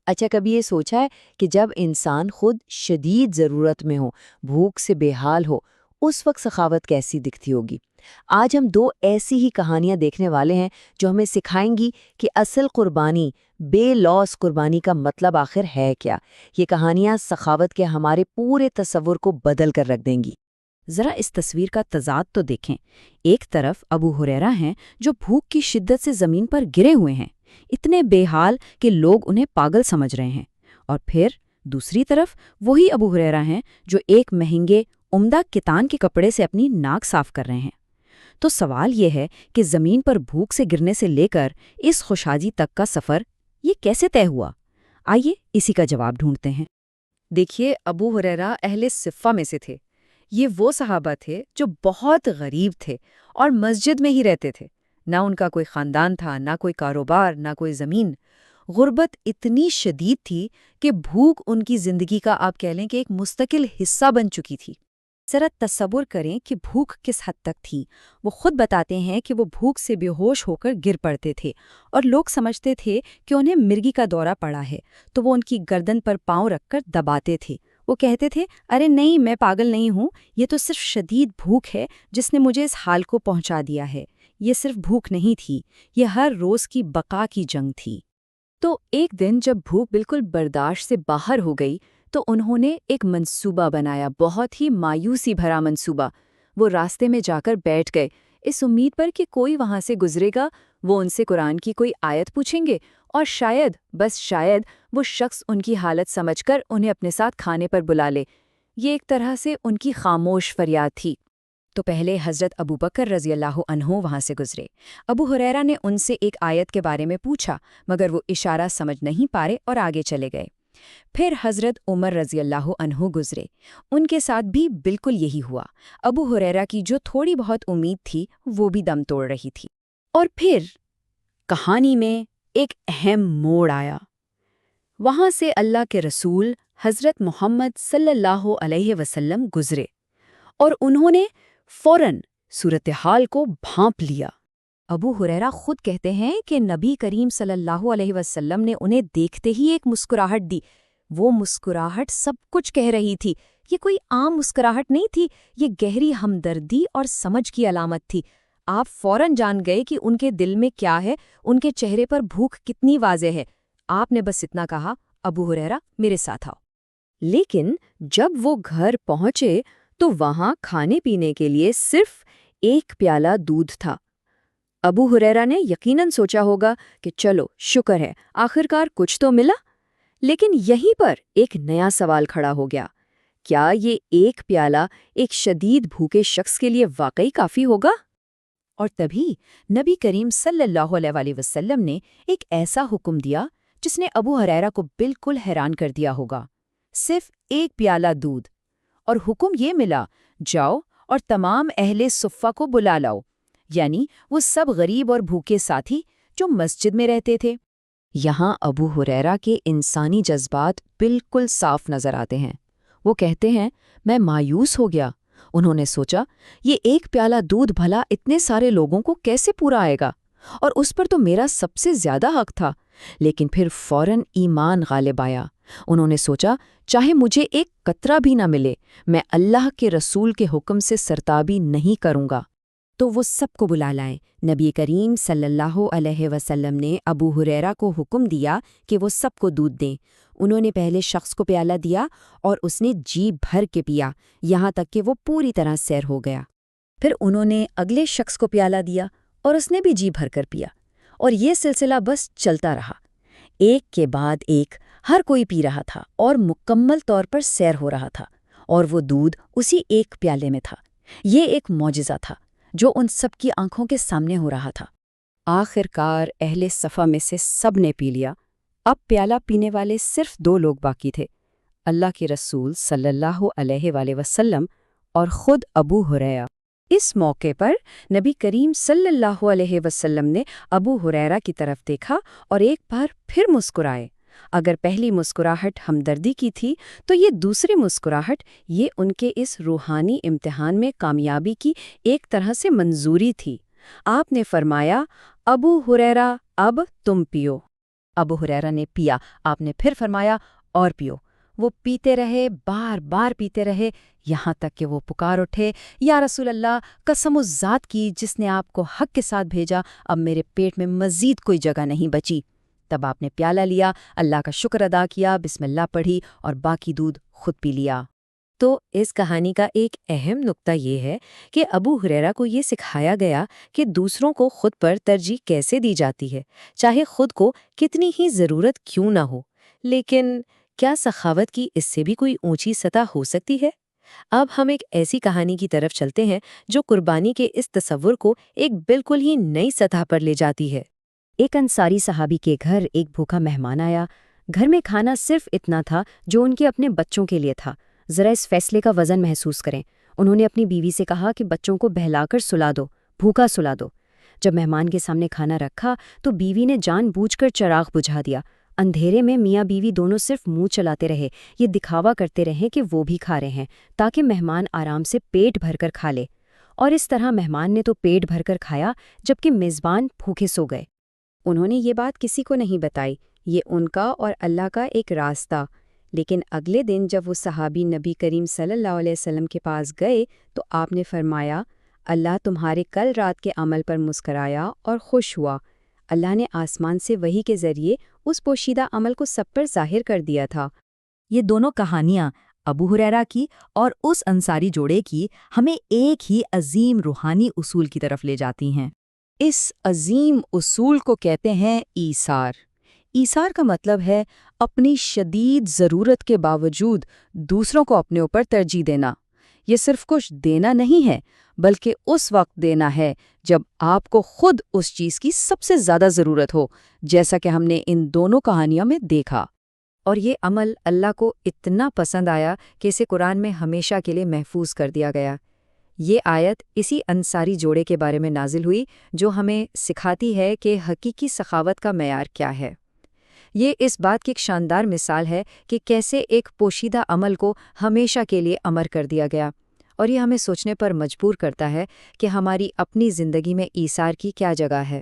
اچھا، کبھی یہ سوچا ہے کہ جب انسان خود شدید ضرورت میں ہو، بھوک سے بے حال ہو، اس وقت سخاوت کیسی دکھتی ہوگی؟ آج ہم دو ایسی ہی کہانیاں دیکھنے والے ہیں جو ہمیں سکھائیں گی کہ اصل قربانی، بے لوث قربانی کا مطلب آخر ہے کیا۔ یہ کہانیاں سخاوت کے ہمارے پورے تصور کو بدل کر رکھ دیں گی۔ ذرا اس تصویر کا تضاد تو دیکھیں۔ ایک طرف ابو ہریرہ ہیں جو بھوک کی شدت سے زمین پر گرے ہوئے ہیں، اتنے بے حال کہ لوگ انہیں پاگل سمجھ رہے ہیں، اور پھر دوسری طرف وہی ابو ہریرہ ہیں جو ایک مہنگے عمدہ کتان کے کپڑے سے اپنی ناک صاف کر رہے ہیں۔ تو سوال یہ ہے کہ زمین پر بھوک سے گرنے سے لے کر اس خوشحالی تک کا سفر یہ کیسے طے ہوا؟ آئیے اسی کا جواب ڈھونڈتے ہیں۔ دیکھیے، ابو ہریرہ اہل صفہ میں سے تھے۔ یہ وہ صحابہ تھے جو بہت غریب تھے اور مسجد میں ہی رہتے تھے۔ نہ ان کا کوئی خاندان تھا، نہ کوئی کاروبار، نہ کوئی زمین۔ غربت اتنی شدید تھی کہ بھوک ان کی زندگی کا آپ کہہ لیں کہ ایک مستقل حصہ بن چکی تھی۔ ذرا تصور کریں کہ بھوک کس حد تک تھی۔ وہ خود بتاتے ہیں کہ وہ بھوک سے بے ہوش ہو کر گر پڑتے تھے اور لوگ سمجھتے تھے کہ انہیں مرگی کا دورہ پڑا ہے، تو وہ ان کی گردن پر پاؤں رکھ کر دباتے تھے۔ وہ کہتے تھے، ارے نہیں، میں پاگل نہیں ہوں، یہ تو صرف شدید بھوک ہے جس نے مجھے اس حال کو پہنچا دیا ہے۔ یہ صرف بھوک نہیں تھی، یہ ہر روز کی بقا کی جنگ تھی۔ تو ایک دن جب بھوک بالکل برداشت سے باہر ہو گئی تو انہوں نے ایک منصوبہ بنایا، بہت ہی مایوسی بھرا منصوبہ۔ وہ راستے میں جا کر بیٹھ گئے، اس امید پر کہ کوئی وہاں سے گزرے گا، وہ ان سے قرآن کی کوئی آیت پوچھیں گے، اور شاید، بس شاید، وہ شخص ان کی حالت سمجھ کر انہیں اپنے ساتھ کھانے پر بلا لے۔ یہ ایک طرح سے ان کی خاموش فریاد تھی۔ تو پہلے حضرت ابوبکر رضی اللہ عنہ وہاں سے گزرے۔ ابو ہریرہ نے ان سے ایک آیت کے بارے میں پوچھا، مگر وہ اشارہ سمجھ نہیں پارے اور آگے چلے گئے۔ پھر حضرت عمر رضی اللہ عنہ گزرے، ان کے ساتھ بھی بالکل یہی ہوا۔ ابو ہریرہ کی جو تھوڑی بہت امید تھی وہ بھی دم توڑ رہی تھی۔ اور پھر کہانی میں ایک اہم موڑ آیا۔ وہاں سے اللہ کے رسول حضرت محمد صلی اللہ علیہ وسلم گزرے، اور انہوں نے فوراً صورتحال کو بھانپ لیا۔ ابو ہریرہ خود کہتے ہیں کہ نبی کریم صلی اللہ علیہ وسلم نے انہیں دیکھتے ہی ایک مسکراہٹ دی۔ وہ مسکراہٹ سب کچھ کہہ رہی تھی۔ یہ کوئی عام مسکراہٹ نہیں تھی، یہ گہری ہمدردی اور سمجھ کی علامت تھی۔ آپ فوراً جان گئے کہ ان کے دل میں کیا ہے، ان کے چہرے پر بھوک کتنی واضح ہے۔ آپ نے بس اتنا کہا، ابو ہریرہ میرے ساتھ آؤ۔ لیکن جب وہ گھر پہنچے تو وہاں کھانے پینے کے لیے صرف ایک پیالہ دودھ تھا۔ ابو ہریرہ نے یقیناً سوچا ہوگا کہ چلو شکر ہے، آخرکار کچھ تو ملا۔ لیکن یہیں پر ایک نیا سوال کھڑا ہو گیا، کیا یہ ایک پیالہ ایک شدید بھوکے شخص کے لیے واقعی کافی ہوگا؟ اور تبھی نبی کریم صلی اللہ علیہ وسلم نے ایک ایسا حکم دیا جس نے ابو ہریرہ کو بالکل حیران کر دیا ہوگا۔ صرف ایک پیالہ دودھ، اور حکم یہ ملا، جاؤ اور تمام اہل صفہ کو بلا لاؤ، یعنی وہ سب غریب اور بھوکے ساتھی جو مسجد میں رہتے تھے۔ یہاں ابو ہریرہ کے انسانی جذبات بالکل صاف نظر آتے ہیں۔ وہ کہتے ہیں، میں مایوس ہو گیا۔ انہوں نے سوچا، یہ ایک پیالہ دودھ بھلا اتنے سارے لوگوں کو کیسے پورا آئے گا، اور اس پر تو میرا سب سے زیادہ حق تھا۔ لیکن پھر فوراً ایمان غالب آیا۔ انہوں نے سوچا، چاہے مجھے ایک قطرہ بھی نہ ملے، میں اللہ کے رسول کے حکم سے سرتابی نہیں کروں گا۔ تو وہ سب کو بلا لائے۔ نبی کریم صلی اللہ علیہ وسلم نے ابو ہریرہ کو حکم دیا کہ وہ سب کو دودھ دیں۔ انہوں نے پہلے شخص کو پیالہ دیا اور اس نے جی بھر کے پیا، یہاں تک کہ وہ پوری طرح سیر ہو گیا۔ پھر انہوں نے اگلے شخص کو پیالہ دیا اور اس نے بھی جی بھر کر پیا، اور یہ سلسلہ بس چلتا رہا۔ ایک کے بعد ایک ہر کوئی پی رہا تھا اور مکمل طور پر سیر ہو رہا تھا، اور وہ دودھ اسی ایک پیالے میں تھا۔ یہ ایک معجزہ تھا جو ان سب کی آنکھوں کے سامنے ہو رہا تھا۔ آخرکار اہل صفہ میں سے سب نے پی لیا۔ اب پیالہ پینے والے صرف 2 لوگ باقی تھے، اللہ کے رسول صلی اللہ علیہ وآلہ وسلم اور خود ابو ہریرہ۔ اس موقع پر نبی کریم صلی اللہ علیہ وسلم نے ابو ہریرہ کی طرف دیکھا اور ایک بار پھر مسکرائے۔ اگر پہلی مسکراہٹ ہمدردی کی تھی تو یہ دوسری مسکراہٹ، یہ ان کے اس روحانی امتحان میں کامیابی کی ایک طرح سے منظوری تھی۔ آپ نے فرمایا، ابو ہریرہ اب تم پیو۔ ابو ہریرہ نے پیا، آپ نے پھر فرمایا اور پیو۔ وہ پیتے رہے، بار بار پیتے رہے، یہاں تک کہ وہ پکار اٹھے، یا رسول اللہ، قسم اس ذات کی جس نے آپ کو حق کے ساتھ بھیجا، اب میرے پیٹ میں مزید کوئی جگہ نہیں بچی۔ تب آپ نے پیالہ لیا، اللہ کا شکر ادا کیا، بسم اللہ پڑھی اور باقی دودھ خود پی لیا۔ تو اس کہانی کا ایک اہم نقطہ یہ ہے کہ ابو ہریرہ کو یہ سکھایا گیا کہ دوسروں کو خود پر ترجیح کیسے دی جاتی ہے، چاہے خود کو کتنی ہی ضرورت کیوں نہ ہو۔ لیکن کیا سخاوت کی اس سے بھی کوئی اونچی سطح ہو سکتی ہے؟ اب ہم ایک ایسی کہانی کی طرف چلتے ہیں جو قربانی کے اس تصور کو ایک بالکل ہی نئی سطح پر لے جاتی ہے۔ ایک انصاری صحابی کے گھر ایک بھوکا مہمان آیا۔ گھر میں کھانا صرف اتنا تھا جو ان کے اپنے بچوں کے لیے تھا۔ ذرا اس فیصلے کا وزن محسوس کریں۔ انہوں نے اپنی بیوی سے کہا کہ بچوں کو بہلا کر سلا دو، بھوکا سلا دو۔ جب مہمان کے سامنے کھانا رکھا تو بیوی نے جان بوجھ کر چراغ بجھا دیا۔ اندھیرے میں میاں بیوی دونوں صرف منہ چلاتے رہے، یہ دکھاوا کرتے رہے کہ وہ بھی کھا رہے ہیں تاکہ مہمان آرام سے پیٹ بھر کر کھا لے۔ اور اس طرح مہمان نے تو پیٹ بھر کر کھایا جبکہ میزبان بھوکے سو گئے۔ انہوں نے یہ بات کسی کو نہیں بتائی، یہ ان کا اور اللہ کا ایک راز تھا۔ لیکن اگلے دن جب وہ صحابی نبی کریم صلی اللہ علیہ وسلم کے پاس گئے تو آپ نے فرمایا، اللہ تمہارے کل رات کے عمل پر مسکرایا اور خوش ہوا۔ اللہ نے آسمان سے وحی کے ذریعے اس پوشیدہ عمل کو سب پر ظاہر کر دیا تھا۔ یہ دونوں کہانیاں ابو ہریرہ کی اور اس انصاری جوڑے کی ہمیں ایک ہی عظیم روحانی اصول کی طرف لے جاتی ہیں۔ اس عظیم اصول کو کہتے ہیں ایثار۔ ایثار کا مطلب ہے اپنی شدید ضرورت کے باوجود دوسروں کو اپنے اوپر ترجیح دینا۔ یہ صرف کچھ دینا نہیں ہے، بلکہ اس وقت دینا ہے جب آپ کو خود اس چیز کی سب سے زیادہ ضرورت ہو، جیسا کہ ہم نے ان دونوں کہانیوں میں دیکھا۔ اور یہ عمل اللہ کو اتنا پسند آیا کہ اسے قرآن میں ہمیشہ کے لیے محفوظ کر دیا گیا۔ یہ آیت اسی انصاری جوڑے کے بارے میں نازل ہوئی جو ہمیں سکھاتی ہے کہ حقیقی سخاوت کا معیار کیا ہے۔ یہ اس بات کی ایک شاندار مثال ہے کہ کیسے ایک پوشیدہ عمل کو ہمیشہ کے لیے امر کر دیا گیا، اور یہ ہمیں سوچنے پر مجبور کرتا ہے کہ ہماری اپنی زندگی میں ایثار کی کیا جگہ ہے۔